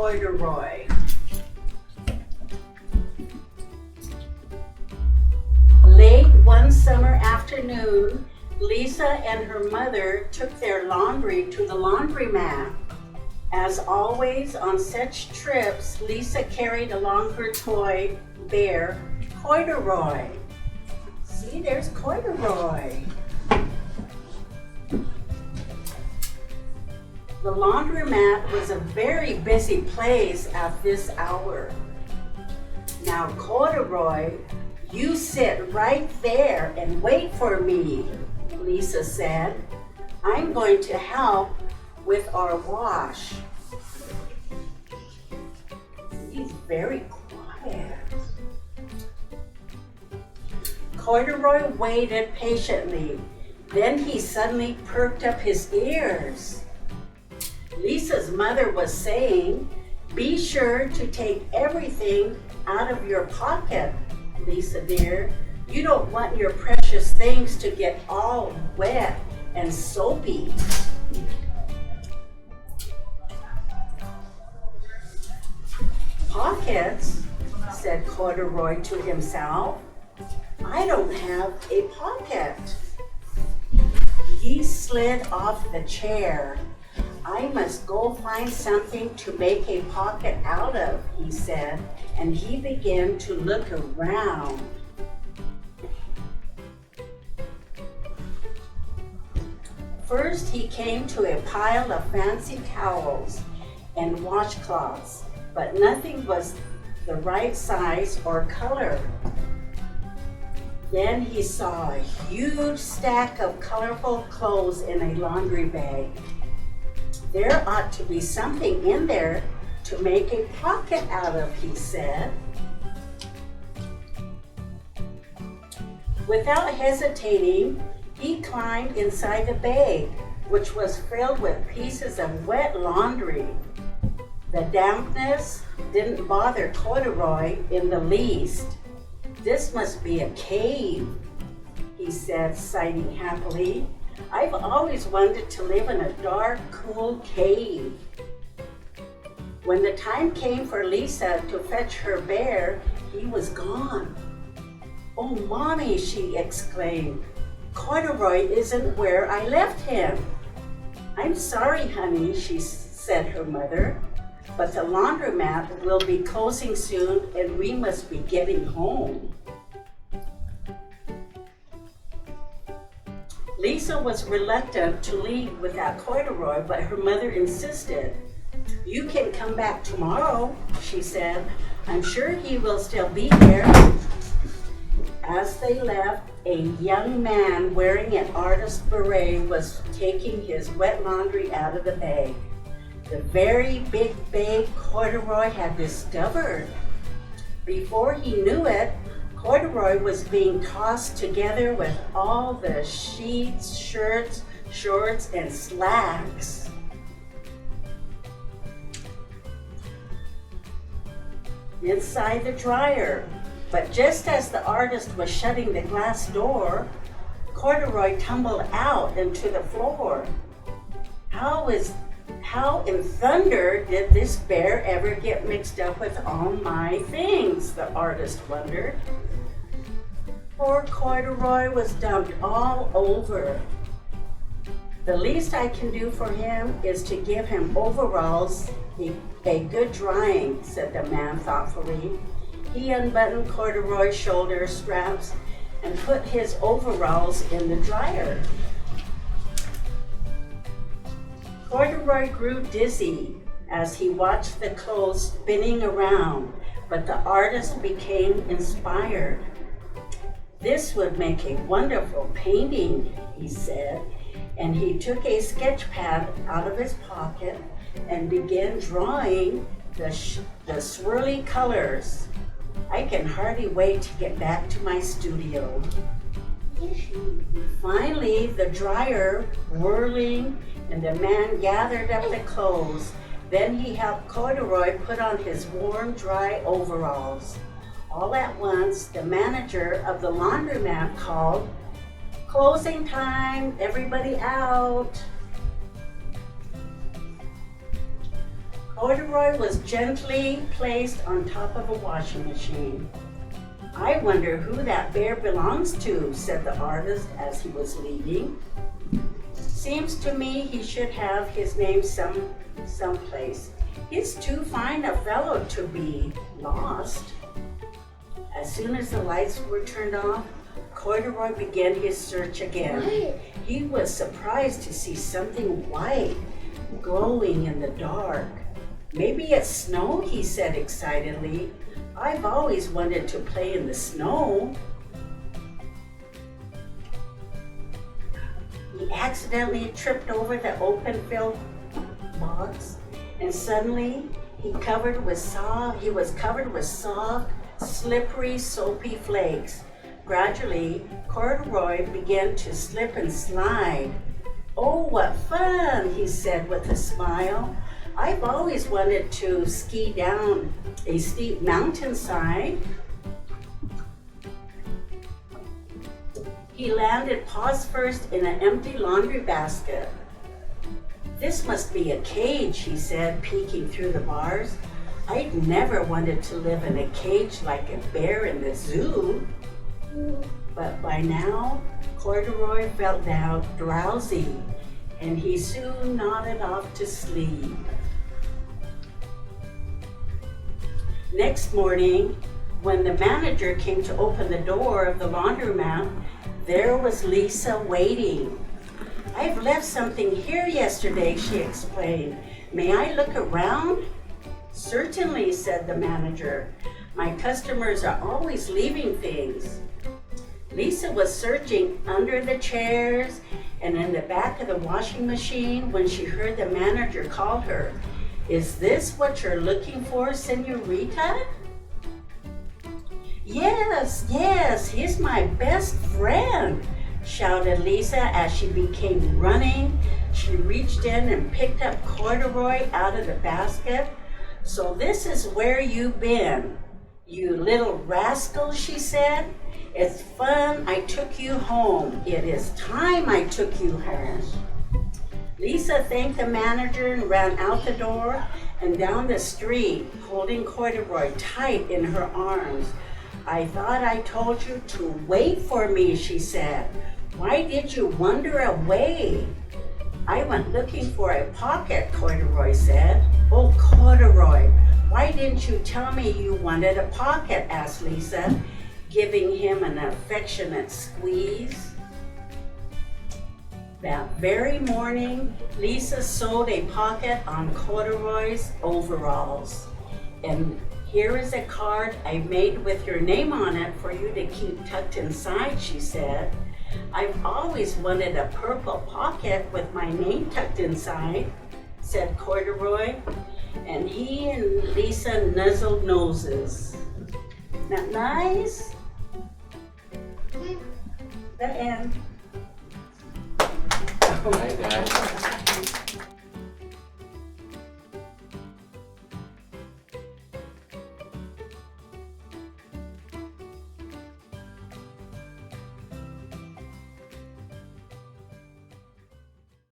Corduroy. Late one summer afternoon, Lisa and her mother took their laundry to the laundromat. As always on such trips, Lisa carried along her toy bear, Corduroy. See, there's Corduroy. The laundromat was a very busy place at this hour. Now, Corduroy, you sit right there and wait for me, Lisa said. I'm going to help with our wash. He's very quiet. Corduroy waited patiently. Then he suddenly perked up his ears. Lisa's mother was saying, "Be sure to take everything out of your pocket, Lisa dear. You don't want your precious things to get all wet and soapy." "Pockets?" said Corduroy to himself. "I don't have a pocket." He slid off the chair. "I must go find something to make a pocket out of," he said, and he began to look around. First, he came to a pile of fancy towels and washcloths, but nothing was the right size or color. Then he saw a huge stack of colorful clothes in a laundry bag. "There ought to be something in there to make a pocket out of," he said. Without hesitating, he climbed inside the bag, which was filled with pieces of wet laundry. The dampness didn't bother Corduroy in the least. "This must be a cave," he said, sighing happily. "I've always wanted to live in a dark, cool cave." When the time came for Lisa to fetch her bear, he was gone. "Oh, Mommy," she exclaimed, "Corduroy isn't where I left him." "I'm sorry, honey," said her mother, "but the laundromat will be closing soon and we must be getting home." Lisa was reluctant to leave without Corduroy, but her mother insisted. "You can come back tomorrow," she said. "I'm sure he will still be there." As they left, a young man wearing an artist's beret was taking his wet laundry out of the bag. The very big bag Corduroy had discovered. Before he knew it, Corduroy was being tossed together with all the sheets, shirts, shorts, and slacks. Inside the dryer. But just as the artist was shutting the glass door, Corduroy tumbled out into the floor. How in thunder did this bear ever get mixed up with all my things? The artist wondered. Poor Corduroy was dumped all over. "The least I can do for him is to give him overalls a good drying," said the man thoughtfully. He unbuttoned Corduroy's shoulder straps and put his overalls in the dryer. Corduroy grew dizzy as he watched the clothes spinning around, but the artist became inspired. "This would make a wonderful painting," he said, and he took a sketch pad out of his pocket and began drawing the swirly colors. "I can hardly wait to get back to my studio." Finally, the dryer whirling and the man gathered up the clothes. Then he helped Corduroy put on his warm, dry overalls. All at once, the manager of the laundromat called, "Closing time, everybody out." Corduroy was gently placed on top of a washing machine. "I wonder who that bear belongs to," said the artist as he was leaving. "Seems to me he should have his name someplace. He's too fine a fellow to be lost." As soon as the lights were turned off, Corduroy began his search again. He was surprised to see something white glowing in the dark. "Maybe it's snow," he said excitedly. "I've always wanted to play in the snow." He accidentally tripped over the open filled box, and suddenly he was covered with soft, slippery, soapy flakes. Gradually, Corduroy began to slip and slide. "Oh, what fun," he said with a smile. "I've always wanted to ski down a steep mountainside." He landed paws first in an empty laundry basket. "This must be a cage," he said, peeking through the bars. "I'd never wanted to live in a cage like a bear in the zoo." But by now, Corduroy felt drowsy, and he soon nodded off to sleep. Next morning, when the manager came to open the door of the laundromat, there was Lisa waiting. "I've left something here yesterday," she explained. "May I look around?" "Certainly," said the manager. "My customers are always leaving things." Lisa was searching under the chairs and in the back of the washing machine when she heard the manager call her. "Is this what you're looking for, Senorita?" Yes, he's my best friend," shouted Lisa as she became running. She reached in and picked up Corduroy out of the basket. "So this is where you've been, you little rascal," she said. "It's fun I took you home. It is time I took you home." Lisa thanked the manager and ran out the door and down the street, holding Corduroy tight in her arms. "I thought I told you to wait for me," she said. "Why did you wander away?" "I went looking for a pocket," Corduroy said. "Oh, Corduroy, why didn't you tell me you wanted a pocket?" asked Lisa, giving him an affectionate squeeze. That very morning, Lisa sewed a pocket on Corduroy's overalls. "And here is a card I made with your name on it for you to keep tucked inside," she said. "I've always wanted a purple pocket with my name tucked inside," said Corduroy, and he and Lisa nuzzled noses. Isn't that nice? The end. Hi, guys.